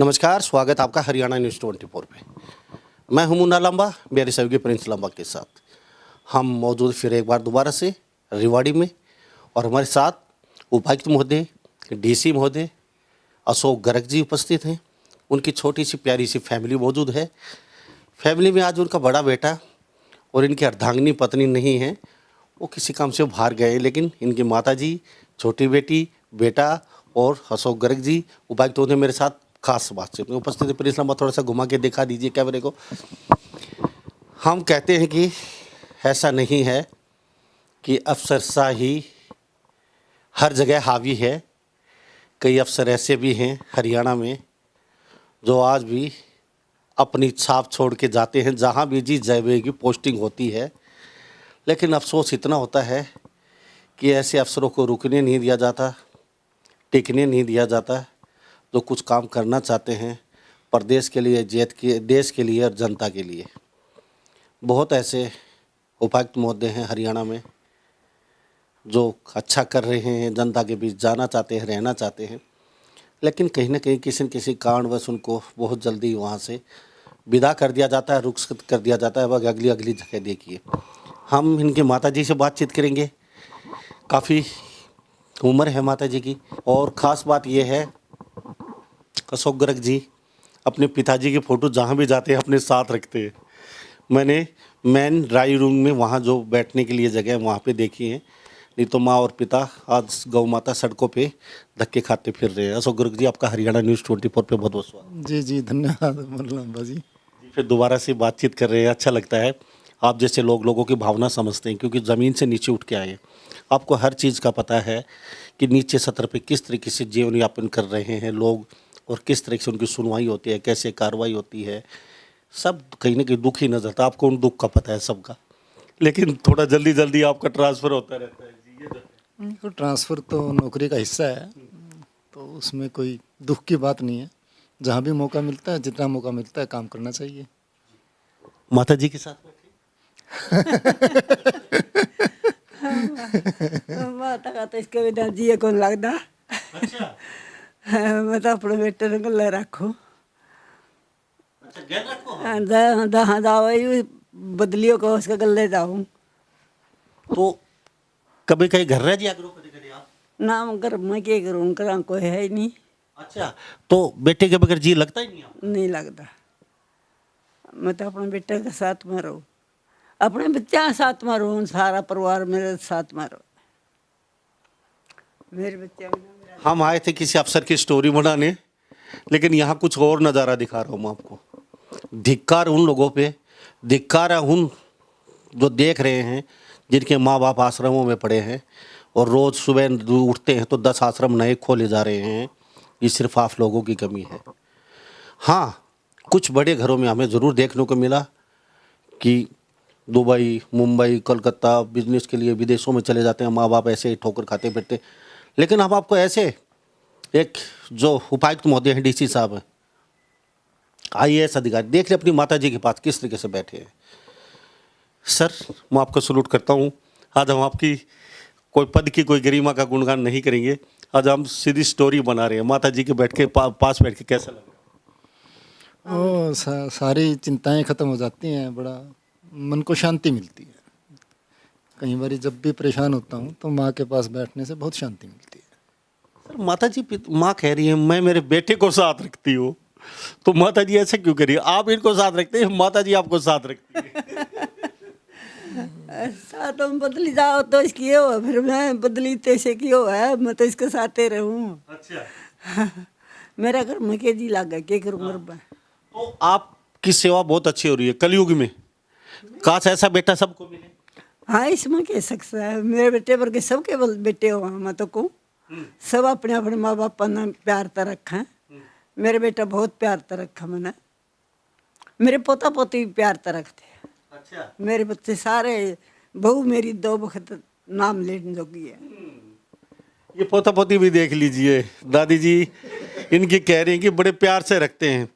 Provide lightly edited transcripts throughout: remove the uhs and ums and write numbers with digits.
नमस्कार, स्वागत आपका हरियाणा न्यूज़ 24 पे। मैं हूं मुन्ना लंबा, मेरे सहयोगी प्रिंस लंबा के साथ। हम मौजूद फिर एक बार दोबारा से रेवाड़ी में, और हमारे साथ उपायुक्त महोदय, डीसी महोदय अशोक गर्ग जी उपस्थित हैं। उनकी छोटी सी प्यारी सी फैमिली मौजूद है। फैमिली में आज उनका बड़ा बेटा और इनकी अर्धांगिनी पत्नी नहीं है, वो किसी काम से बाहर गए, लेकिन इनकी माता जी, छोटी बेटी, बेटा और अशोक गर्ग जी उपायुक्त महोदय मेरे साथ खास बातचीत में उपस्थित है। प्लीज लंबा थोड़ा सा घुमा के दिखा दीजिए कैमरे को। हम कहते हैं कि ऐसा नहीं है कि अफसरशाही हर जगह हावी है। कई अफसर ऐसे भी हैं हरियाणा में जो आज भी अपनी छाप छोड़ के जाते हैं जहाँ भी जी जयवे की पोस्टिंग होती है। लेकिन अफसोस इतना होता है कि ऐसे अफसरों को रुकने नहीं दिया जाता, टिकने नहीं दिया जाता, जो कुछ काम करना चाहते हैं प्रदेश के लिए, देश के लिए और जनता के लिए। बहुत ऐसे उपायुक्त महोदय हैं हरियाणा में जो अच्छा कर रहे हैं, जनता के बीच जाना चाहते हैं, रहना चाहते हैं, लेकिन कहीं ना कहीं किसी न किसी कारणवश उनको बहुत जल्दी वहाँ से विदा कर दिया जाता है, रुखसत कर दिया जाता है। वह अगली जगह देखिए। हम इनके माता जी से बातचीत करेंगे। काफ़ी उम्र है माता जी की, और ख़ास बात यह है अशोक गर्ग जी अपने पिताजी की फ़ोटो जहाँ भी जाते हैं अपने साथ रखते हैं। मैंने मेन ड्राइंग रूम में वहाँ जो बैठने के लिए जगह है वहाँ पे देखी है, नहीं तो माँ और पिता आज गौ माता सड़कों पे धक्के खाते फिर रहे हैं। अशोक गर्ग जी, आपका हरियाणा न्यूज़ 24 पे बहुत बहुत स्वागत। जी जी, धन्यवाद मुल्ला जी। फिर दोबारा से बातचीत कर रहे हैं, अच्छा लगता है। आप जैसे लोगों की भावना समझते हैं, क्योंकि ज़मीन से नीचे उठ के आए हैं। आपको हर चीज़ का पता है कि नीचे सतर पे किस तरीके से जीवन यापन कर रहे हैं लोग, और किस तरह से उनकी सुनवाई होती है, कैसे कार्रवाई होती है। सब कहीं ना कहीं दुख ही नजर आता है। आपको उन दुख का पता है सबका, लेकिन थोड़ा जल्दी जल्दी आपका ट्रांसफ़र होता रहता है जी। तो ट्रांसफ़र तो नौकरी का हिस्सा है, तो उसमें कोई दुख की बात नहीं है। जहाँ भी मौका मिलता है, जितना मौका मिलता है, काम करना चाहिए। माता जी के साथ माता का तो इसके बिना जिए कौन लगता। अच्छा, मैं तो अपने बेटे ने गले रखो। अच्छा गैर रखो। दहा जाओ बदलियो को उसके गले जाऊँ तो कभी कहीं घर रह जाया करो, कभी कभी आप। ना मगर मैं क्या करूँ, करा कोई है ही नहीं। अच्छा, तो बेटे के बगैर जी लगता ही नहीं आप? नहीं लगता। मैं तो अपने बेटे के साथ में रहूँ, अपने बच्चा के साथ में रहूँ, सारा परिवार मेरे साथ में रहो। मेरे बच्चे हम आए थे किसी अफसर की स्टोरी बनाने, लेकिन यहाँ कुछ और नज़ारा दिखा रहा हूँ मैं आपको। धिक्कार उन लोगों पे, धिक्कार है उन जो देख रहे हैं जिनके माँ बाप आश्रमों में पड़े हैं, और रोज़ सुबह उठते हैं तो 10 आश्रम नए खोले जा रहे हैं। ये सिर्फ आप लोगों की कमी है। हाँ, कुछ बड़े घरों में हमें ज़रूर देखने को मिला कि दुबई, मुंबई, कलकत्ता बिजनेस के लिए विदेशों में चले जाते हैं माँ बाप, ऐसे ही ठोकर खाते फिरते। लेकिन हम आपको ऐसे एक जो उपायुक्त महोदय हैं, डीसी साहब हैं, IAS अधिकारी, देख ले अपनी माता जी के पास किस तरीके से बैठे हैं। सर, मैं आपको सलूट करता हूँ। आज हम आपकी कोई पद की, कोई गरिमा का गुणगान नहीं करेंगे। आज हम सीधी स्टोरी बना रहे हैं। माता जी के बैठ के पास बैठ के कैसा लगा? सारी चिंताएं ख़त्म हो जाती हैं, बड़ा मन को शांति मिलती है। कई बार जब भी परेशान होता हूँ तो माँ के पास बैठने से बहुत शांति मिलती है। सर, माता जी माँ कह रही है मैं मेरे बेटे को साथ रखती हूँ, तो माता जी ऐसे क्यों करिए? आप इनको साथ रखते हैं, माता जी आपको साथ रखती है। साथ में बदली जाओ तो इसकी ये हो, फिर मैं बदली तैसे की हो है, मैं तो इसके साथ ही रहूँ। अच्छा, मेरा घर मैं के जी लग गया, क्या करूँ घर में। तो आपकी सेवा बहुत अच्छी हो रही है कलयुग में। काश ऐसा बेटा सबको मिले। हाँ, इसमें कह सकता है मेरे बेटे पर के सबके बेटे हो, मैं तो कहूँ सब अपने अपने माँ बाप पर प्यार तो रखा है। मेरे बेटा बहुत प्यार तो रखा मैंने, मेरे पोता पोती भी प्यार तो रखते हैं। अच्छा, मेरे बच्चे सारे, बहू मेरी 2 वक्त नाम लेने जोगी है। ये पोता पोती भी देख लीजिए। दादी जी इनकी कह रही हैं कि बड़े प्यार से रखते हैं।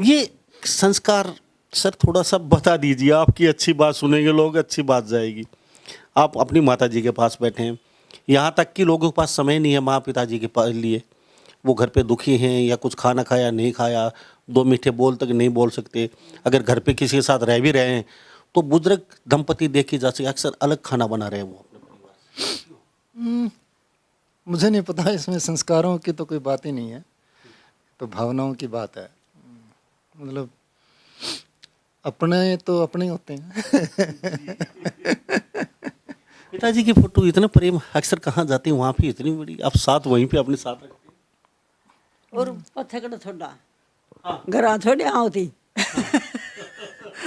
ये संस्कार सर थोड़ा सा बता दीजिए। आपकी अच्छी बात सुनेंगे लोग, अच्छी बात जाएगी। आप अपनी माता जी के पास बैठे हैं, यहाँ तक कि लोगों के पास समय नहीं है माँ पिताजी के लिए। वो घर पे दुखी हैं या कुछ खाना खाया नहीं खाया, 2 मीठे बोल तक नहीं बोल सकते, अगर घर पे किसी के साथ रह भी रहे हैं तो बुजुर्ग दंपति देखी जा सकती अक्सर अलग खाना बना रहे हैं वो अपने परिवार से। मुझे नहीं पता, इसमें संस्कारों की तो कोई बात ही नहीं है, तो भावनाओं की बात है। मतलब अपने तो अपने ही होते हैं। पिताजी की फोटो इतना प्रेम अक्सर कहाँ जाती है, वहाँ भी इतनी बड़ी आप साथ वहीं पे अपने साथ रखते हैं। और पत्थर थोड़ा घर थोड़ी होती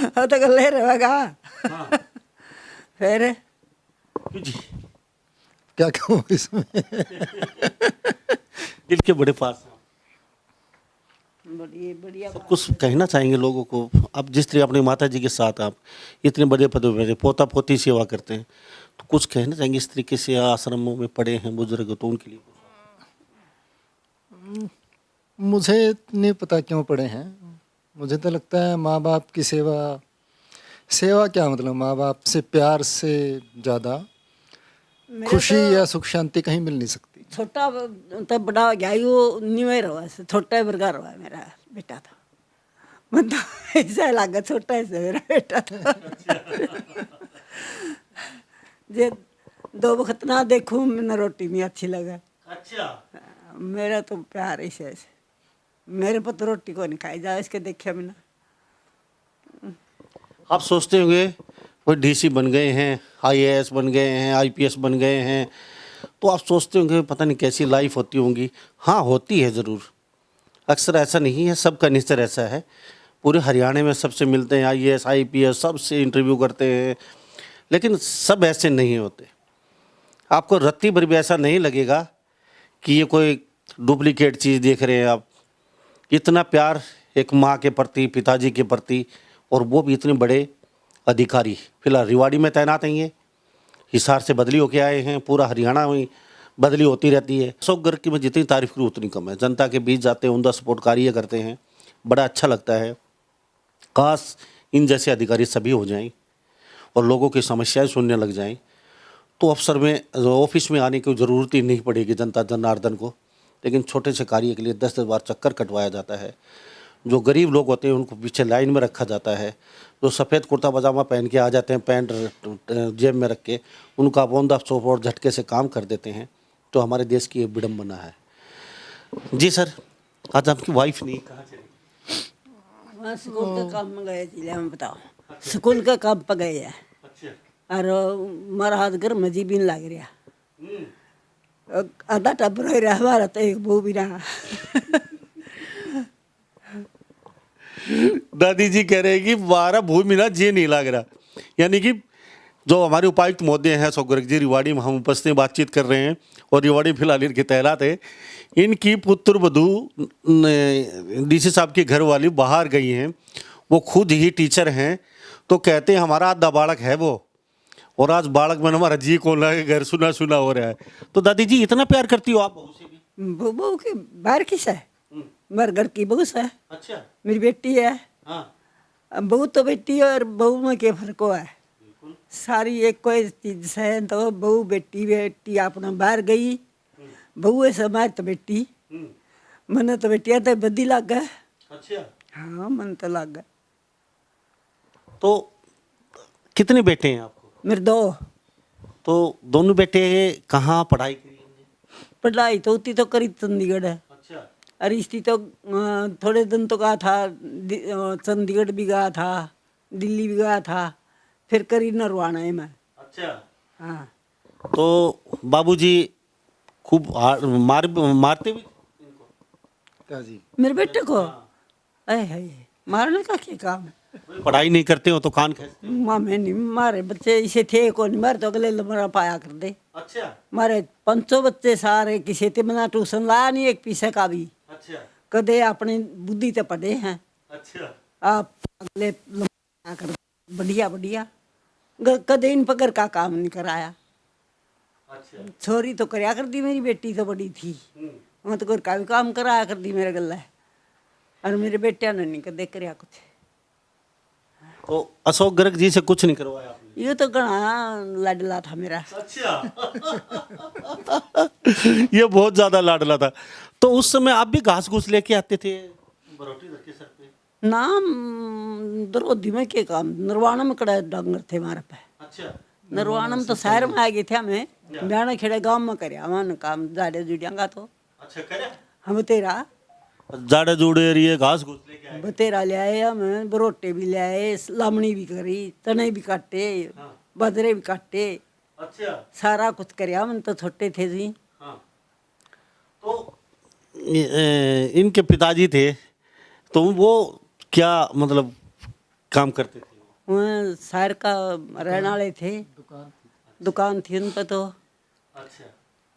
तो गले रहेगा फिर क्यों जी, क्या कहूँ इसमें। दिल के बड़े पास हैं। बढ़िया सब कुछ कहना चाहेंगे लोगों को, आप जिस तरह अपनी माता जी के साथ आप इतने बड़े पदों पे पोता पोती सेवा करते हैं, तो कुछ कहना चाहेंगे इस तरीके से आश्रमों में पड़े हैं बुजुर्ग तो उनके लिए? मुझे नहीं पता क्यों पड़े हैं, मुझे तो लगता है माँ बाप की सेवा, सेवा क्या मतलब, माँ बाप से प्यार से ज़्यादा खुशी या सुख शांति कहीं मिल नहीं सकती। छोटा तो बड़ा हो गया वो न्यू रहा छोटा वर्गा रहा मेरा बेटा था, मतलब ऐसा लगा छोटा ऐसा मेरा बेटा था। जे 2 वक्त ना देखूं मैंने रोटी नहीं अच्छी लगा। अच्छा, मेरा तो प्यार ऐसे ऐसे, मेरे पर तो रोटी को नहीं खाई जाए इसके देखिए मैंने। आप सोचते होंगे कोई डीसी बन गए हैं, आईएएस बन गए हैं, आईपीएस बन गए हैं, तो आप सोचते होंगे पता नहीं कैसी लाइफ होती होंगी। हाँ होती है ज़रूर, अक्सर ऐसा नहीं है, सबका नेचर ऐसा है। पूरे हरियाणा में सबसे मिलते हैं, आईएएस आईपीएस सबसे इंटरव्यू करते हैं, लेकिन सब ऐसे नहीं होते। आपको रत्ती भर भी ऐसा नहीं लगेगा कि ये कोई डुप्लीकेट चीज़ देख रहे हैं आप। इतना प्यार एक माँ के प्रति, पिताजी के प्रति, और वो भी इतने बड़े अधिकारी। फिलहाल रेवाड़ी में तैनात हैं, ये हिसार से बदली होके आए हैं, पूरा हरियाणा में बदली होती रहती है। अशोक गर्ग की मैं जितनी तारीफ करूँ उतनी कम है। जनता के बीच जाते हैं, उनका सपोर्ट कार्य करते हैं, बड़ा अच्छा लगता है। काश इन जैसे अधिकारी सभी हो जाएं और लोगों की समस्याएं सुनने लग जाएं, तो अफसर में ऑफिस में आने की ज़रूरत ही नहीं पड़ेगी जनता जनार्दन को। लेकिन छोटे से कार्य के लिए 10-10 बार चक्कर कटवाया जाता है। जो गरीब लोग होते हैं उनको पीछे लाइन में रखा जाता है। जो सफ़ेद कुर्ता पजामा पहन के आ जाते हैं, पैंट जेब में रख के, उनका ऑन द स्पॉट झटके से काम कर देते हैं। तो हमारे देश की ये विडम्बना है। जी सर, आज आपकी वाइफ नहीं कहाँ चली? वहाँ स्कूल का काम में गए थे, हम बताओ स्कूल का काम पर गए हैं। अच्छा, और हमारा हाथ घर मजी भी नहीं लग रहा, आधा टब्बर हो रहा हमारा, तो एक बहू भी रहा। दादी जी कह रहे हैं कि 12 भूमि ना जी नहीं लग रहा। यानी कि जो हमारे उपायुक्त महोदय हैं अशोक गर्ग जी, रेवाड़ी में हम उपस्थित बातचीत कर रहे हैं, और रेवाड़ी फिलहाल इनके तैनात है। इनकी पुत्र वधू डीसी साहब की घर वाली बाहर गई हैं, वो खुद ही टीचर हैं, तो कहते हैं हमारा आधा बालक है वो, और आज बालक में हमारा जी को लगे, घर सुना सुना हो रहा है। तो दादी जी इतना प्यार करती हो आप बहू से भी? बहू की बाहर किस है, मेरे घर की बहू है। अच्छा, मेरी बेटी है। हाँ, बहू तो बेटी है और बहू में क्या फर्क है, सारी एक कोई चीज है। तो बहू बेटी बेटी अपना बाहर गई, बहू है समाज तो बेटी, मन तो बेटिया तो बदी लग गए। अच्छा, हाँ मन तो लग गए। तो कितने बेटे हैं आपको? मेरे 2। तो दोनों बेटे कहाँ पढ़ाई करी? पढ़ाई तो उतनी तो करी चंडीगढ़ है, अच्छा, और इसकी तो थोड़े दिन तो गया था, चंडीगढ़ भी गया था, दिल्ली भी गया था, फिर करी नरवाना है मैं। अच्छा। हाँ तो बाबूजी खूब मारते भी इनको? क्या जी? मेरे बेटे को है मारने का क्या काम है। पढ़ाई नहीं करते हो तो कान खींचते? माँ मैं नहीं, मारे बच्चे इसे थे को नहीं मारे तो अगले लमरा पाया कर दे। अच्छा, मारे 500 बच्चे सारे, किसी ते मना ट्यूशन लाया नहीं एक पीछे का भी, अच्छा, कदे अपनी बुद्धि ते पढ़े हैं। अच्छा, आप अगले लमरा कर बढ़िया बढ़िया, कदे इन पकड़ का काम नहीं कराया। अच्छा, छोरी तो कराया कर दी, मेरी बेटी तो बड़ी थी, वहाँ तो घर का भी काम कराया कर दी मेरे गला, और मेरे बेटे ने नहीं कदे कराया कुछ। तो अशोक गर्ग जी से कुछ नहीं करवाया आपने? ये तो घना लाडला था मेरा। अच्छा। ये बहुत ज्यादा लाडला था। तो उस समय आप भी घास घूस लेके आते थे बरोटी रख के सर पे? नाम द्रौदी में के काम निर्वाणा में कड़ा डांगर थे हमारे पे। अच्छा। निर्वाणा में तो शहर में आ गए थे हमें, ब्याणा खेड़े गांव में करया वन काम जाड़े जुड़ियांगा तो अच्छा करे हम तेरा जाड़े जुड़े रहिए घास घूस लेके आए। बतेरा ले आए, हम बरोटे भी ले आए, लामणी भी करी, तने भी काटे, बाजरे भी काटे, अच्छा। सारा कुछ करया। हम तो छोटे थे जी। हाँ। तो इनके पिताजी थे तो वो क्या मतलब काम करते थे? वहाँ शहर का रहने वाले थे, दुकान थी उन पर। तो अच्छा।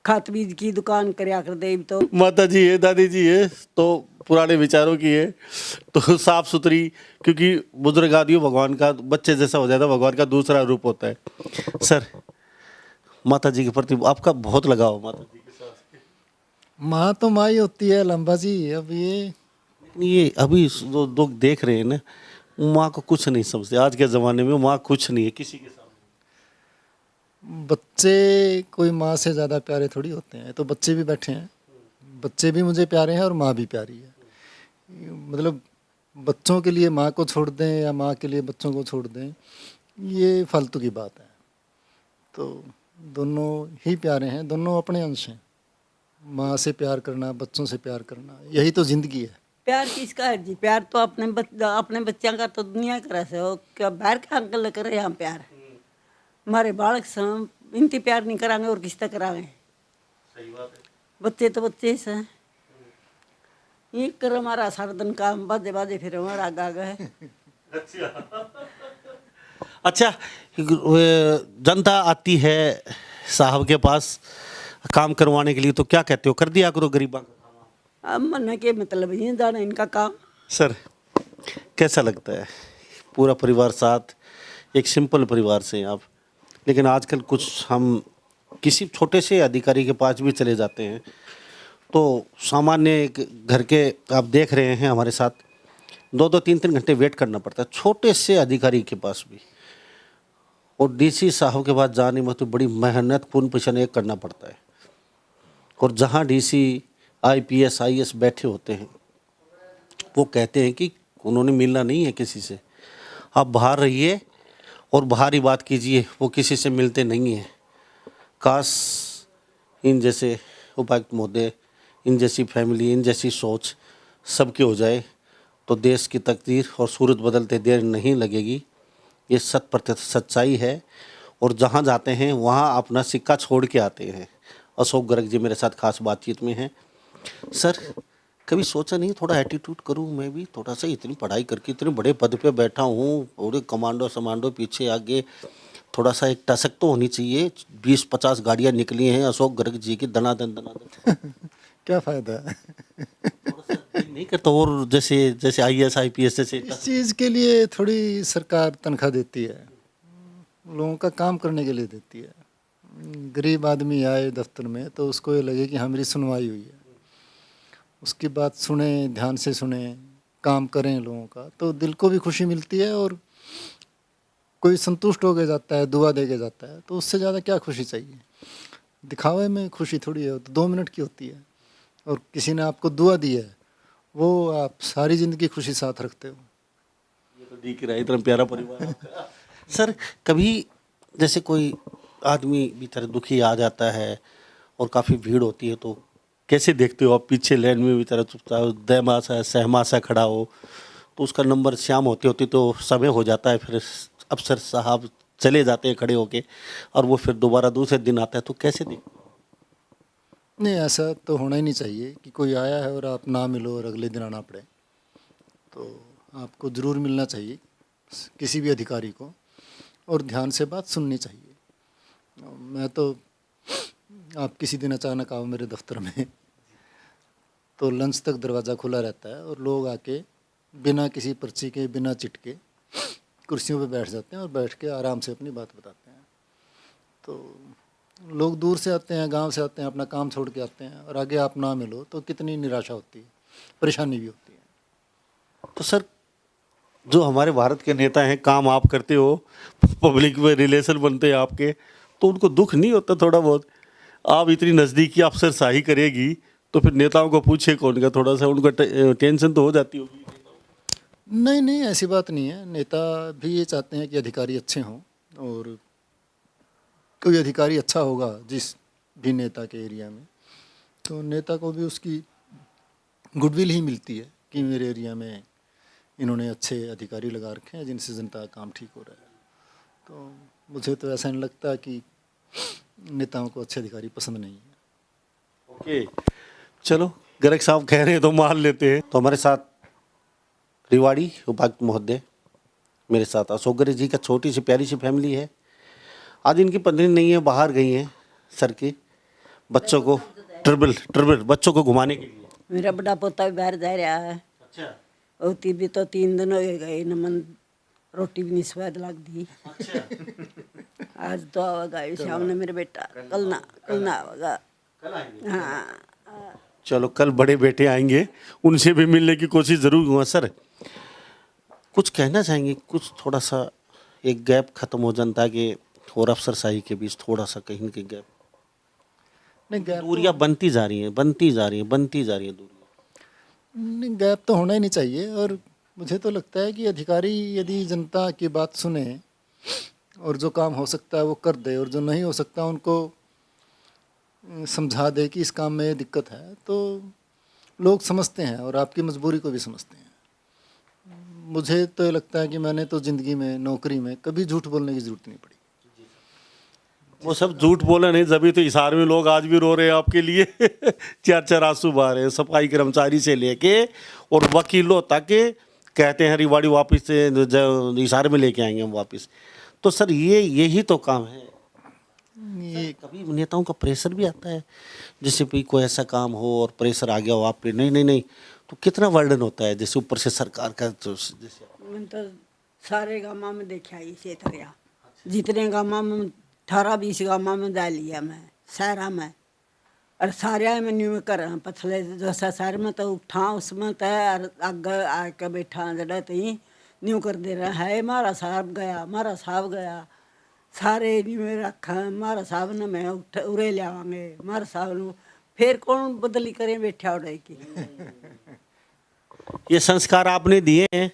खाद बीज की दुकान करया कर दे तो। माता जी है, दादी जी है, तो पुराने विचारों की है, तो साफ सुथरी, क्योंकि बुजुर्ग आदमी भगवान का बच्चे जैसा हो जाता है, भगवान का दूसरा रूप होता है। सर, माता जी के प्रति आपका बहुत लगाव माता जी के साथ? माँ तो माँ ही होती है लंबा जी। अब ये अभी जो लोग देख रहे हैं ना, माँ को कुछ नहीं समझते। आज के ज़माने में माँ कुछ नहीं है किसी के सामने। बच्चे कोई माँ से ज़्यादा प्यारे थोड़ी होते हैं। तो बच्चे भी बैठे हैं, बच्चे भी मुझे प्यारे हैं और माँ भी प्यारी है। मतलब बच्चों के लिए माँ को छोड़ दें या माँ के लिए बच्चों को छोड़ दें, ये फालतू की बात है। तो दोनों ही प्यारे हैं, दोनों अपने अंश हैं। माँ से प्यार करना, बच्चों से प्यार करना, यही तो ज़िंदगी है। प्यार किसका है जी? प्यार तो अपने बच्चों का तो दुनिया का रस है। वो क्या बाहर का अंकल करे यहाँ प्यार? हमारे बालक से इनती प्यार नहीं करांगे और किससे करांगे? सही बात है। बच्चे तो बच्चे से हैं। ये कर हमारा सारा दिन काम बाजे बाजे फिर हमारा आगा आगा है। अच्छा, जनता आती है साहब के पास काम करवाने के लिए, तो क्या कहते हो, कर दिया करो गरीबा का काम? अब मन के मतलब ये जाना इनका काम। सर, कैसा लगता है पूरा परिवार साथ, एक सिंपल परिवार से आप, लेकिन आजकल कुछ हम किसी छोटे से अधिकारी के पास भी चले जाते हैं तो सामान्य एक घर के आप देख रहे हैं हमारे साथ 2-2 3-3 घंटे वेट करना पड़ता है छोटे से अधिकारी के पास भी। और डीसी साहब के पास जाने में तो बड़ी मेहनत खून पसीना एक करना पड़ता है। और जहाँ डीसी आईपीएस आईएएस बैठे होते हैं वो कहते हैं कि उन्होंने मिलना नहीं है किसी से, आप बाहर रहिए और बाहर ही बात कीजिए, वो किसी से मिलते नहीं हैं। काश इन जैसे उपायुक्त महोदय, इन जैसी फैमिली, इन जैसी सोच सबकी हो जाए तो देश की तकदीर और सूरत बदलते देर नहीं लगेगी। ये 100% सच्चाई है। और जहाँ जाते हैं वहाँ अपना सिक्का छोड़ के आते हैं। अशोक गर्ग जी मेरे साथ खास बातचीत में हैं। सर, कभी सोचा नहीं थोड़ा एटीट्यूड करूं मैं भी थोड़ा सा, इतनी पढ़ाई करके इतने बड़े पद पे बैठा हूं, पूरे कमांडो समांडो पीछे आगे, थोड़ा सा एक टसक तो होनी चाहिए। 20-50 गाड़ियां निकली हैं अशोक गर्ग जी की दनादन दनादन। क्या फ़ायदा है? थोड़ा सा दिल नहीं करता? और जैसे जैसे आईएएस आईपीएस जैसे इस चीज़ के लिए थोड़ी सरकार तनख्वाह देती है, लोगों का काम करने के लिए देती है। गरीब आदमी आए दफ्तर में तो उसको ये लगे कि हाँ मेरी सुनवाई हुई है, उसकी बात सुने, ध्यान से सुने, काम करें लोगों का, तो दिल को भी खुशी मिलती है और कोई संतुष्ट हो के जाता है, दुआ दे के जाता है। तो उससे ज़्यादा क्या खुशी चाहिए? दिखावे में खुशी थोड़ी है, तो 2 मिनट की होती है। और किसी ने आपको दुआ दी है, वो आप सारी ज़िंदगी खुशी साथ रखते हो। ये तो दिख रहा है इतना प्यारा परिवार आपका। सर, कभी जैसे कोई आदमी बेचारा दुखी आ जाता है और काफ़ी भीड़ होती है तो कैसे देखते हो आप? पीछे लाइन में बेचारा चुपचाप दहमा सा सहमा सा खड़ा हो तो उसका नंबर शाम होते होते तो समय हो जाता है, फिर अफसर साहब चले जाते हैं खड़े होके और वो फिर दोबारा दूसरे दिन आता है, तो कैसे देखते हो? नहीं, ऐसा तो होना ही नहीं चाहिए कि कोई आया है और आप ना मिलो और अगले दिन आना पड़े। तो आपको ज़रूर मिलना चाहिए किसी भी अधिकारी को, और ध्यान से बात सुननी चाहिए। मैं तो आप किसी दिन अचानक आओ मेरे दफ्तर में तो लंच तक दरवाज़ा खुला रहता है और लोग आके बिना किसी पर्ची के, बिना चिट के कुर्सियों पे बैठ जाते हैं और बैठ के आराम से अपनी बात बताते हैं। तो लोग दूर से आते हैं, गांव से आते हैं, अपना काम छोड़ के आते हैं और आगे आप ना मिलो तो कितनी निराशा होती है, परेशानी भी होती है। तो सर, जो हमारे भारत के नेता हैं, काम आप करते हो, पब्लिक में रिलेशन बनते हैं आपके, तो उनको दुख नहीं होता थोड़ा बहुत? आप इतनी नज़दीकी अफसरशाही करेगी तो फिर नेताओं को पूछे कौन का, थोड़ा सा उनको टेंशन तो हो जाती होगी। नहीं नहीं, ऐसी बात नहीं है। नेता भी ये चाहते हैं कि अधिकारी अच्छे हों, और कोई अधिकारी अच्छा होगा जिस भी नेता के एरिया में, तो नेता को भी उसकी गुडविल ही मिलती है कि मेरे एरिया में इन्होंने अच्छे अधिकारी लगा रखे हैं जिनसे जनता का काम ठीक हो रहा है। तो मुझे तो ऐसा नहीं लगता कि नेताओं को अच्छे अधिकारी पसंद नहीं है। ओके, चलो, गर्ग साहब कह रहे हैं तो मान लेते हैं। तो हमारे साथ रिवाड़ी उपायुक्त महोदय, मेरे साथ अशोक गर्ग जी का छोटी सी प्यारी सी फैमिली है। आज इनकी पत्नी नहीं है, बाहर गई हैं सर के बच्चों को ट्रिबल बच्चों को घुमाने के लिए। मेरा बड़ा पोता भी बाहर जा रहा है। अच्छा। और ती भी तो 3 दिन हो गए न, मन रोटी भी नहीं स्वाद लग दी। अच्छा। आज तो आवेगा शाम ने मेरे बेटा, कल ना आवेगा। कल आएंगे? हाँ। चलो, कल बड़े बेटे आएंगे, उनसे भी मिलने की कोशिश जरूर हुआ। सर, कुछ कहना चाहेंगे? कुछ थोड़ा सा एक गैप खत्म हो जनता के और अफसरशाही के बीच, थोड़ा सा कहीं न कहीं गैप, नहीं गैप दूरियां बनती जा रही हैं दूरियां। नहीं, गैप तो होना ही नहीं चाहिए। और मुझे तो लगता है कि अधिकारी यदि जनता की बात सुने और जो काम हो सकता है वो कर दे, और जो नहीं हो सकता उनको समझा दे कि इस काम में ये दिक्कत है, तो लोग समझते हैं और आपकी मजबूरी को भी समझते हैं। मुझे तो ये लगता है कि मैंने तो ज़िंदगी में, नौकरी में कभी झूठ बोलने की ज़रूरत नहीं पड़ी। वो सब झूठ बोले नहीं, जब तो हिसार में लोग आज भी रो रहे हैं आपके लिए। 4 आंसू बहा रहे हैं, सफाई कर्मचारी से लेके और वकीलों तक कहते हैं रिवाड़ी वापस से हिसार में लेके आएंगे हम वापस। तो सर, यही तो काम है। ये कभी नेताओं का प्रेशर भी आता है, जैसे भी कोई ऐसा काम हो और प्रेशर आ गया हो आप पे, नहीं, तो कितना वर्डन होता है, जैसे ऊपर से सरकार का, तो जैसे मैं तो सारे गाँव में देखा इसे तरह, जितने गाँव में 18-20 गाँव में जा लिया मैं शहरा में, और सारे में न्यू में कर पथले जैसा शहर में तो उठा उसमें तय आगे आके बैठा जड़ा तई न्यू कर दे रहा है, मारा साहब गया सारे न्यू में रखा, मारा साहब ने मैं उरे लियावांगे, मारा साहब ने फिर कौन बदली करे बैठा उड़े की। ये संस्कार आपने दिए हैं,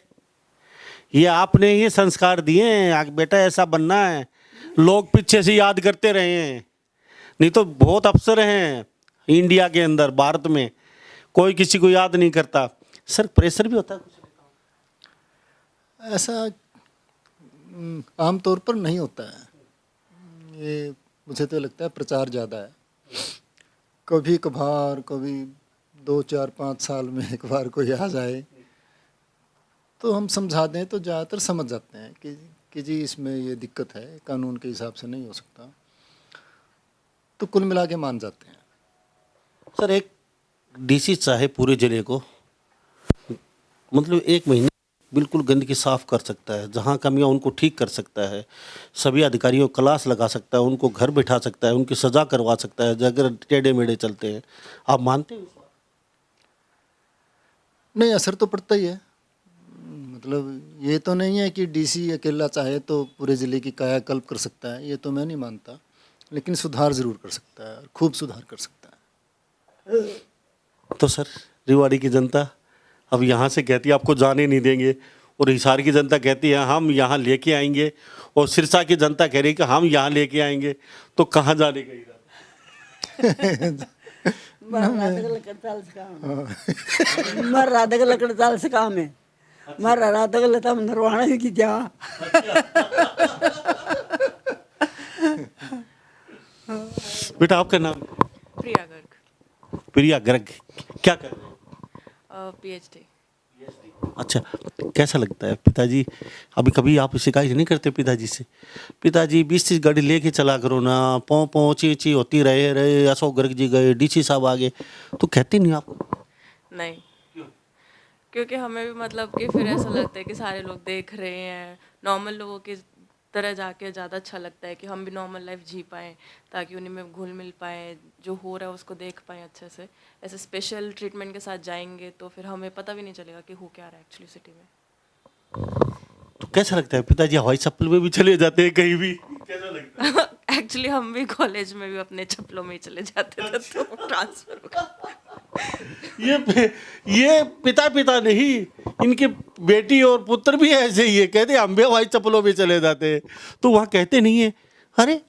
ये संस्कार दिए हैं बेटा, ऐसा बनना है। लोग पीछे से याद करते रहे हैं, नहीं तो बहुत अफसर हैं इंडिया के अंदर, भारत में कोई किसी को याद नहीं करता। सर, प्रेशर भी होता है कुछ? ऐसा आमतौर पर नहीं होता है। ये मुझे तो लगता है प्रचार ज़्यादा है। कभी कभार, कभी 2, 4, 5 साल में एक बार कोई आ जाए तो हम समझा दें तो ज़्यादातर समझ जाते हैं कि जी इसमें ये दिक्कत है, कानून के हिसाब से नहीं हो सकता, तो कुल मिला के मान जाते हैं। सर, एक डीसी चाहे पूरे जिले को मतलब 1 महीने बिल्कुल गंदगी साफ कर सकता है, जहाँ कमियाँ उनको ठीक कर सकता है, सभी अधिकारियों को क्लास लगा सकता है, उनको घर बैठा सकता है, उनकी सजा करवा सकता है अगर टेढ़े मेढ़े चलते हैं। आप मानते हैं? नहीं, असर तो पड़ता ही है। मतलब ये तो नहीं है कि डीसी अकेला चाहे तो पूरे ज़िले की कायाकल्प कर सकता है, ये तो मैं नहीं मानता, लेकिन सुधार ज़रूर कर सकता है, खूब सुधार कर सकता है। तो सर, रिवाड़ी की जनता अब यहाँ से कहती है आपको जाने नहीं देंगे, और हिसार की जनता कहती है हम यहाँ लेके आएंगे, और सिरसा की जनता कह रही है कि हम यहाँ लेके आएंगे, तो कहाँ जाने का इरादा? मर राधा का लकड़ चाल से काम है, मर राधा का लता नरवाना की जा। बेटा, आपका नाम? प्रिया गर्ग। क्या कर रहे हैं? PhD। अच्छा, कैसा लगता है पिताजी? अभी कभी आप शिकायत नहीं करते पिताजी से? पिताजी 20-30 गाड़ी लेके चला करो ना, पौ ची होती रहे अशोक गर्ग जी गए, डीसी साहब आ गए, तो कहते नहीं आप? नहीं, क्योंकि हमें भी मतलब कि फिर ऐसा लगता है कि सारे लोग देख रहे हैं, नॉर्मल लोगों की तरह जाके ज़्यादा अच्छा लगता है कि हम भी नॉर्मल लाइफ जी पाएँ, ताकि उन्हीं में घुल मिल पाएँ, जो हो रहा है उसको देख पाएँ अच्छे से। ऐसे स्पेशल ट्रीटमेंट के साथ जाएंगे तो फिर हमें पता भी नहीं चलेगा कि हो क्या रहा है एक्चुअली सिटी में। तो कैसा लगता है, पिताजी हवाई चप्पल में भी चले जाते हैं कहीं भी, कैसा लगता है? एक्चुअली हम भी कॉलेज में भी अपने चप्पलों में ही चले जाते थे, तो ट्रांसफर हो गया। ये पिता पिता नहीं, इनके बेटी और पुत्र भी ऐसे ही है, कहते हैं हम भी हवाई चप्पलों में चले जाते हैं। तो वहाँ कहते नहीं है अरे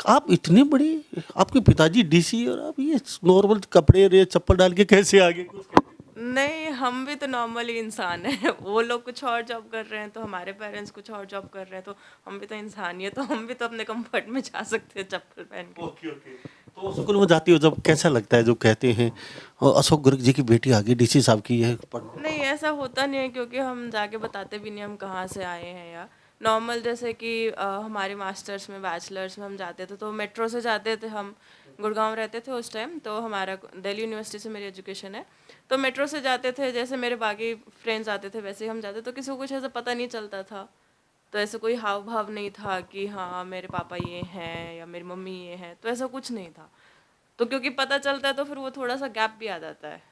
आप इतने बड़े, आपके पिताजी डीसी और आप ये नॉर्मल कपड़े और ये चप्पल डाल के कैसे आगे? कुछ नहीं, हम भी तो नॉर्मली इंसान हैं। वो लोग कुछ और जॉब कर रहे हैं, तो हमारे पेरेंट्स कुछ और जॉब कर रहे हैं, तो हम भी तो इंसान ही है, तो हम भी तो अपने कंफर्ट में जा सकते हैं चप्पल पहन के। Okay okay. तो स्कूल में जाती हो जब, कैसा लगता है जो कहते हैं अशोक गर्ग जी की बेटी आगे डीसी साहब की है नहीं, ऐसा होता नहीं है, क्योंकि हम जाके बताते भी नहीं हम कहाँ से आए हैं। या नॉर्मल जैसे कि हमारे मास्टर्स में, बैचलर्स में हम जाते थे तो मेट्रो से जाते थे। हम गुड़गांव रहते थे उस टाइम, तो हमारा दिल्ली यूनिवर्सिटी से मेरी एजुकेशन है, तो मेट्रो से जाते थे। जैसे मेरे बाकी फ्रेंड्स आते थे वैसे ही हम जाते, तो किसी को कुछ ऐसा पता नहीं चलता था। तो ऐसा कोई हाव भाव नहीं था कि हाँ मेरे पापा ये हैं या मेरी मम्मी ये हैं, तो ऐसा कुछ नहीं था। तो क्योंकि पता चलता है तो फिर वो थोड़ा सा गैप भी आ जाता है,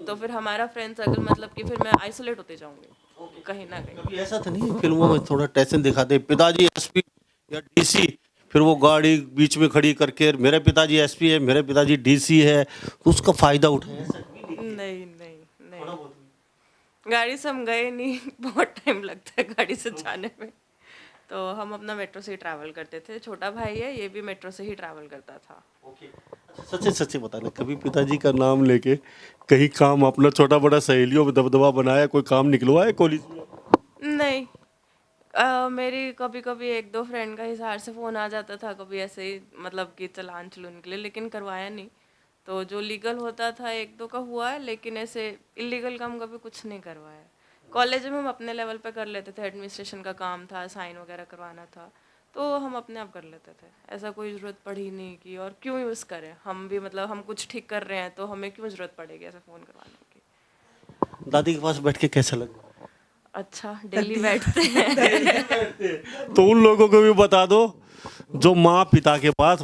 तो फिर हमारा फ्रेंड सर्कल मतलब कि फिर मैं आइसोलेट होते जाऊंगी कहीं ना कहीं। कभी ऐसा तो नहीं फिल्मों में थोड़ा टेंशन दिखाते हैं, पिताजी एसपी या डीसी, फिर वो गाड़ी बीच में खड़ी करके मेरे पिताजी एसपी है, मेरे पिताजी डीसी है, तो उसका फायदा उठाए? नहीं नहीं नहीं, गाड़ी से हम गए नहीं। बहुत टाइम लगता है गाड़ी से जाने में, तो हम अपना मेट्रो से ही ट्रैवल करते थे। छोटा भाई है, ये भी मेट्रो से ही ट्रैवल करता था। सच्चे सच्चे बताना, कभी पिताजी का नाम लेके कहीं काम अपना छोटा बड़ा सहेलियों में दबदबा बनाया, कोई काम निकलवाया कॉलेज में? नहीं, मेरी कभी कभी एक दो फ्रेंड का हिसार से फ़ोन आ जाता था, कभी ऐसे ही मतलब कि चलान चलून के लिए, लेकिन करवाया नहीं। तो जो लीगल होता था एक दो का हुआ है, लेकिन ऐसे इलीगल काम कभी कुछ नहीं करवाया। कॉलेज में हम अपने लेवल पे कर लेते थे, एडमिनिस्ट्रेशन का काम था, साइन वगैरह करवाना था, तो हम अपने आप कर लेते थे। ऐसा कोई ज़रूरत पड़ी नहीं कि और क्यों यूज़ करें, हम भी मतलब हम कुछ ठीक कर रहे हैं तो हमें क्यों ज़रूरत पड़ेगी ऐसा फ़ोन करवाने की। दादी के पास बैठ के कैसा लगा? अच्छा, डेली बैठते हैं। तो उन लोगों को भी बता दो जो माँ पिता के पास,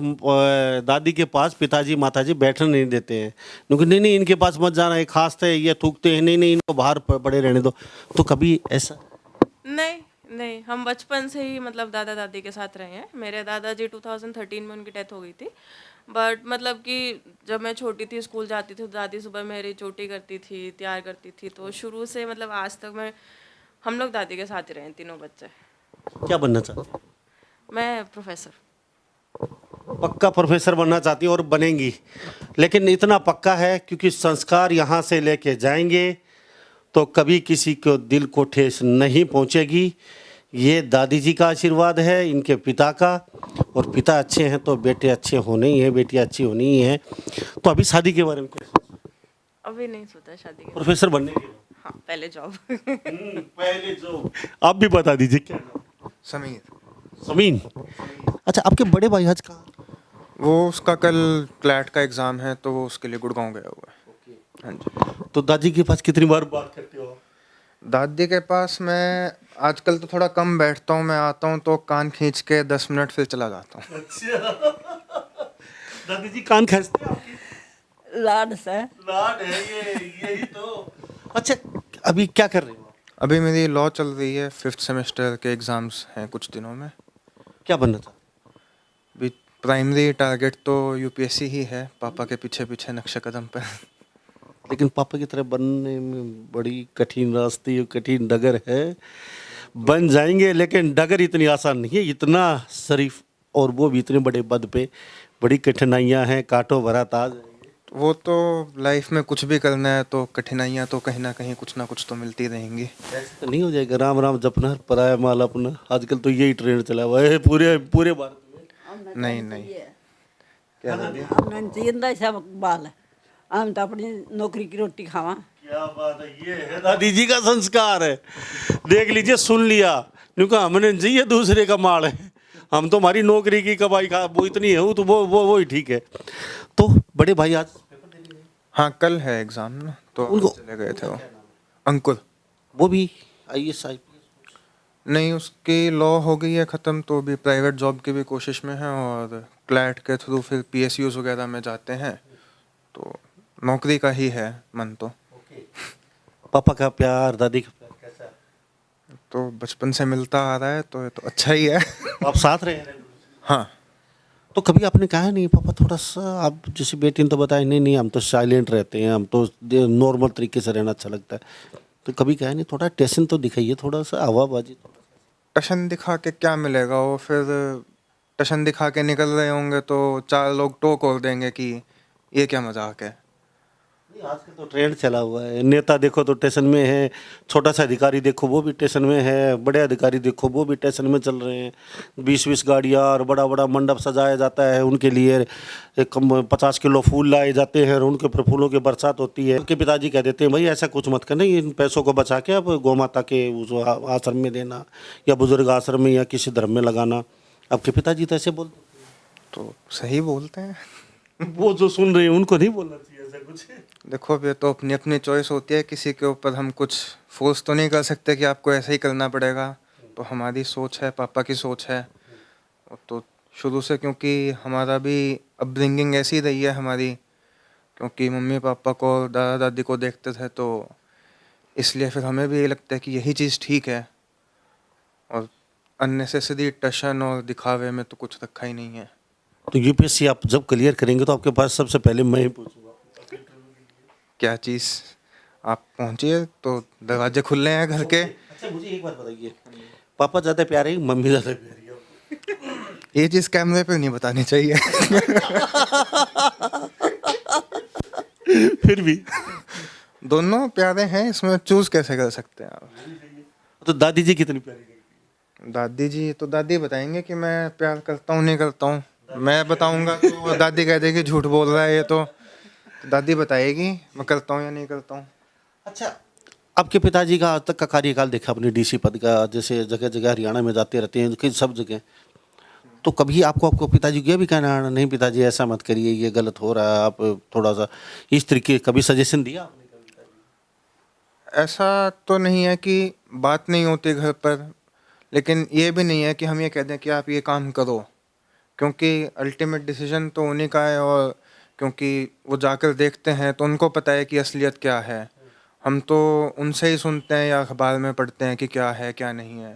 दादी के पास पिताजी माताजी बैठने नहीं देते हैं, क्योंकि नहीं नहीं इनके पास मत जाना, ये खांसते हैं, ये थूकते हैं, नहीं नहीं इनको बाहर पड़े रहने दो। तो कभी ऐसा? नहीं नहीं, हम बचपन से ही मतलब दादा दादी के साथ रहे हैं। मेरे दादाजी 2013 में उनकी डेथ हो गई थी, बट मतलब कि जब मैं छोटी थी स्कूल जाती थी तो दादी सुबह मेरी चोटी करती थी, तैयार करती थी, तो शुरू से मतलब आज तक हम लोग दादी के साथ ही रहे हैं, तीनों बच्चे। क्या बनना चाहते हैं? मैं प्रोफेसर। पक्का प्रोफेसर बनना चाहती हैं और बनेंगी, लेकिन इतना पक्का है क्योंकि संस्कार यहाँ से लेके जाएंगे तो कभी किसी को दिल को ठेस नहीं पहुँचेगी। ये दादी जी का आशीर्वाद है, इनके पिता का, और पिता अच्छे हैं तो बेटे अच्छे होने ही हैं, बेटियाँ अच्छी होनी ही हैं। तो अभी शादी के बारे में क्या सोचा? अभी नहीं सोचा शादी के। प्रोफेसर बनने के बाद? हाँ, पहले जॉब। पहले जो आप भी बता दीजिए क्या नाम? समीर। समीन। अच्छा, आपके बड़े भाई आज कहाँ? वो उसका कल क्लैट का एग्ज़ाम है तो वो उसके लिए गुड़गांव गया हुआ है। हाँ जी। तो दादी के पास कितनी बार बात करते हो? दादी के पास मैं आजकल तो थोड़ा कम बैठता हूँ, मैं आता हूँ तो कान खींच के 10 मिनट फिर चला जाता हूँ। अच्छा। दादी जी कान खींचते हैं आपके? लाड से लाड है ये, यही तो। अच्छा, अभी क्या कर रहे हो? अभी मेरी लॉ चल रही है, 5th सेमेस्टर के एग्ज़ाम्स हैं कुछ दिनों में। क्या बनना था? अभी प्राइमरी टारगेट तो यूपीएससी ही है, पापा के पीछे पीछे नक्शे कदम पर। लेकिन पापा की तरह बनने में बड़ी कठिन रास्ते, कठिन डगर है। बन जाएंगे लेकिन डगर इतनी आसान नहीं है, इतना शरीफ और वो भी इतने बड़े पद पे, बड़ी कठिनाइयाँ हैं, कांटों भरा ताज। वो तो लाइफ में कुछ भी करना है तो कठिनाइयाँ तो कहीं ना कहीं कुछ ना कुछ तो मिलती रहेंगी। ऐसे तो नहीं हो जाएगा राम राम जपना पराया माल अपना, आजकल तो यही ट्रेंड चला हुआ है पूरे पूरे भारत में। नहीं नहीं, क्या बोल दिया? हमने जिंदा सब बाल हम तो अपनी नौकरी की रोटी खावा। क्या बात है, ये है दादी जी का संस्कार है। देख लीजिए, सुन लिया, क्योंकि हमने जी ये दूसरे का माल है, हम तो हमारी नौकरी की कमाई खा वो इतनी है, तो वो ही ठीक है। तो बड़े भाई आज हाँ कल है एग्ज़ाम ना, तो उनको चले गए थे वो। अंकुर। वो भी IAS IPS? नहीं, उसकी लॉ हो गई है ख़त्म, तो भी प्राइवेट जॉब की भी कोशिश में है और क्लैट के थ्रू फिर PSUs वगैरह में जाते हैं, तो नौकरी का ही है मन तो। पापा का प्यार, दादी का प्यार कैसा है? तो बचपन से मिलता आ रहा है, तो ये तो अच्छा ही है। तो आप साथ रहे हैं? हाँ। तो कभी आपने कहा नहीं पापा थोड़ा सा, आप जैसे बेटी ने तो बताया नहीं नहीं हम तो साइलेंट रहते हैं, हम तो नॉर्मल तरीके से रहना अच्छा लगता है, तो कभी कहा नहीं थोड़ा टेंशन तो दिखाइए, थोड़ा सा हवाबाजी? टशन दिखा के क्या मिलेगा? वो फिर टशन दिखा के निकल रहे होंगे तो 4 लोग टोक और देंगे कि ये क्या मजाक है। नहीं, आजकल तो ट्रेंड चला हुआ है, नेता देखो तो स्टेशन में है, छोटा सा अधिकारी देखो वो भी स्टेशन में है, बड़े अधिकारी देखो वो भी स्टेशन में चल रहे हैं, 20-20 गाड़ियाँ और बड़ा बड़ा मंडप सजाया जाता है उनके लिए, 50 किलो फूल लाए जाते हैं और उनके ऊपर फूलों की बरसात होती है। उनके पिताजी कह देते हैं भाई ऐसा कुछ मत करना, इन पैसों को बचा के अब गौ माता के उस आश्रम में देना या बुजुर्ग आश्रम में या किसी धर्म में लगाना। आपके पिताजी तो ऐसे बोलते तो सही बोलते हैं। वो जो सुन रहे हैं उनको नहीं बोलना चाहिए ऐसा कुछ? देखो अब ये तो अपनी अपनी चॉइस होती है, किसी के ऊपर हम कुछ फोर्स तो नहीं कर सकते कि आपको ऐसा ही करना पड़ेगा। तो हमारी सोच है, पापा की सोच है, और तो शुरू से क्योंकि हमारा भी अपब्रिंगिंग ऐसी रही है हमारी, क्योंकि मम्मी पापा को दादा दादी को देखते थे, तो इसलिए फिर हमें भी ये लगता है कि यही चीज़ ठीक है, और अननेसेसरी टशन और दिखावे में तो कुछ रखा ही नहीं है। तो यूपीएससी आप जब क्लियर करेंगे तो आपके पास सबसे पहले मैं ही पूछूंगा क्या चीज़? आप पहुंचिए तो दरवाजे खुले हैं घर के। अच्छा मुझे एक बात बताइए, पापा ज़्यादा प्यारे हैं मम्मी ज़्यादा प्यारी है? ये चीज़ कैमरे पे नहीं बतानी चाहिए। फिर भी दोनों प्यारे हैं, इसमें चूज कैसे कर सकते हैं आप? तो दादी जी कितनी प्यारी है? दादी जी तो दादी बताएंगे कि मैं प्यार करता हूँ नहीं करता हूँ। मैं बताऊंगा तो दादी कह देगी झूठ बोल रहा है ये तो दादी बताएगी मैं करता हूँ या नहीं करता हूँ। अच्छा आपके पिताजी का आज तक का कार्यकाल देखा अपने डीसी पद का, जैसे जगह जगह हरियाणा में जाते रहते हैं कि सब जगह, तो कभी आपको पिताजी को यह भी कहना नहीं पिताजी ऐसा मत करिए ये गलत हो रहा है, आप थोड़ा सा इस तरीके कभी सजेशन दिया आपने? ऐसा तो नहीं है कि बात नहीं होती घर पर, लेकिन ये भी नहीं है कि हम ये कह दें कि आप ये काम करो, क्योंकि अल्टीमेट डिसीजन तो उन्हीं का है, और क्योंकि वो जाकर देखते हैं तो उनको पता है कि असलियत क्या है। हम तो उनसे ही सुनते हैं या अखबार में पढ़ते हैं कि क्या है क्या नहीं है,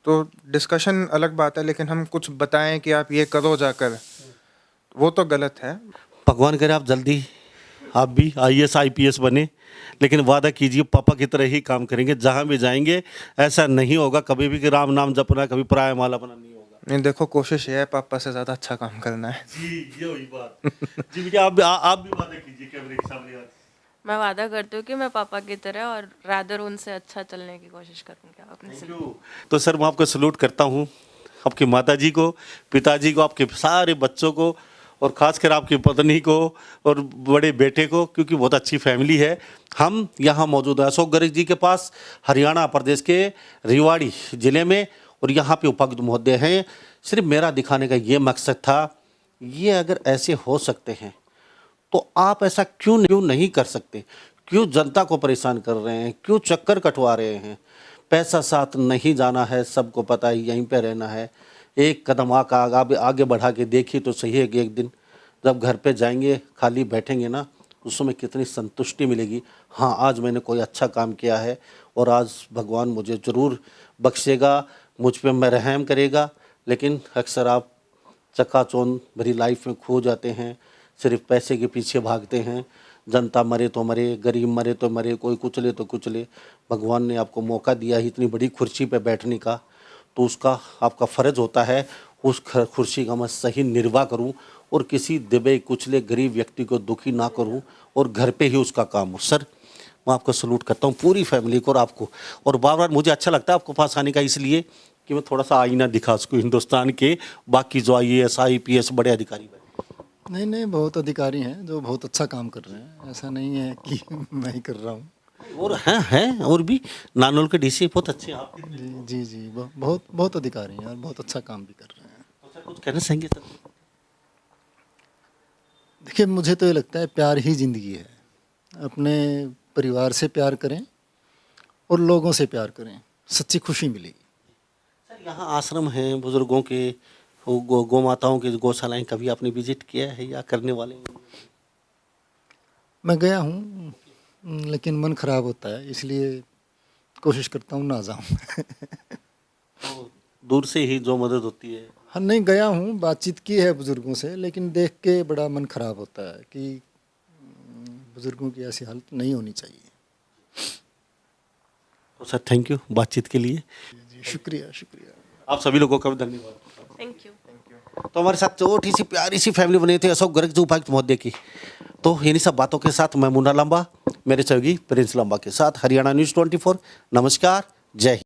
तो डिस्कशन अलग बात है, लेकिन हम कुछ बताएं कि आप ये करो जाकर, वो तो गलत है। भगवान करे आप जल्दी आप भी आईएएस आईपीएस बने, लेकिन वादा कीजिए पापा की तरह ही काम करेंगे, जहाँ भी जाएंगे ऐसा नहीं होगा कभी भी कि राम नाम जपना कभी पराया माल अपना नहीं होगा। नहीं देखो कोशिश ये है पापा से ज़्यादा अच्छा काम करना है। जी ये वही बात। जी बेटा आप भी वादा कीजिए कैमरे के सामने आज। मैं वादा करती हूँ कि मैं पापा की तरह और रादर उनसे अच्छा चलने की कोशिश करूँगी अपने से। तो सर मैं आपको सलूट करता हूँ, आपकी माताजी को, पिताजी को, आपके सारे बच्चों को और ख़ासकर आपकी पत्नी को और बड़े बेटे को, क्योंकि बहुत अच्छी फैमिली है। हम यहाँ मौजूद हैं अशोक गर्ग जी के पास, हरियाणा प्रदेश के रेवाड़ी ज़िले में, और यहाँ पे उपायुक्त महोदय हैं। सिर्फ मेरा दिखाने का ये मकसद था, ये अगर ऐसे हो सकते हैं तो आप ऐसा क्यों नहीं कर सकते? क्यों जनता को परेशान कर रहे हैं? क्यों चक्कर कटवा रहे हैं? पैसा साथ नहीं जाना है, सबको पता है, यहीं पे रहना है। एक कदम आगे बढ़ा के देखिए तो सही है कि एक दिन जब घर पे जाएंगे खाली बैठेंगे ना, उस समय कितनी संतुष्टि मिलेगी। हाँ आज मैंने कोई अच्छा काम किया है और आज भगवान मुझे ज़रूर बख्शेगा, मुझ पे मैं रहम करेगा। लेकिन अक्सर आप चकाचौंध भरी लाइफ में खो जाते हैं, सिर्फ पैसे के पीछे भागते हैं। जनता मरे तो मरे, गरीब मरे तो मरे, कोई कुचले तो कुचले। भगवान ने आपको मौका दिया है इतनी बड़ी कुर्सी पे बैठने का, तो उसका आपका फ़र्ज़ होता है उस कुर्सी का मैं सही निर्वाह करूं और किसी दबे कुचले गरीब व्यक्ति को दुखी ना करूं और घर पे ही उसका काम हो। सर मैं आपको सलूट करता हूं, पूरी फैमिली को और आपको। और बार बार मुझे अच्छा लगता है आपको पास आने का, इसलिए कि मैं थोड़ा सा आईना दिखा उसको हिंदुस्तान के बाकी जो IAS IPS बड़े अधिकारी बैठे। नहीं बहुत अधिकारी हैं जो बहुत अच्छा काम कर रहे हैं, ऐसा नहीं है कि मैं ही कर रहा हूँ। और हैं और भी नानोल के डीसी बहुत अच्छे हैं आप। जी बहुत अधिकारी हैं और बहुत अच्छा काम भी कर रहे हैं। तो सर कुछ कहना चाहेंगे सर? देखिए मुझे तो ये लगता है प्यार ही ज़िंदगी है। अपने परिवार से प्यार करें और लोगों से प्यार करें, सच्ची खुशी मिलेगी। सर यहाँ आश्रम हैं बुजुर्गों के, गौ माताओं की गौशालाएं, कभी आपने विजिट किया है या करने वाले हैं? मैं गया हूँ लेकिन मन ख़राब होता है, इसलिए कोशिश करता हूँ ना जाऊँ। तो दूर से ही जो मदद होती है। हाँ, नहीं गया हूँ, बातचीत की है बुज़ुर्गों से, लेकिन देख के बड़ा मन खराब होता है कि बुज़ुर्गों की ऐसी हालत नहीं होनी चाहिए। तो सर थैंक यू बातचीत के लिए। जी, शुक्रिया शुक्रिया। आप सभी लोगों का भी धन्यवाद। Thank you. तो हमारे साथ छोटी सी प्यारी सी फैमिली बनी थी अशोक गर्ग जो उपायुक्त महोदय की। तो इन्हीं सब बातों के साथ मैं मुन्ना लांबा मेरे सहयोगी प्रिंस लांबा के साथ हरियाणा न्यूज़ 24। नमस्कार, जय हिंद।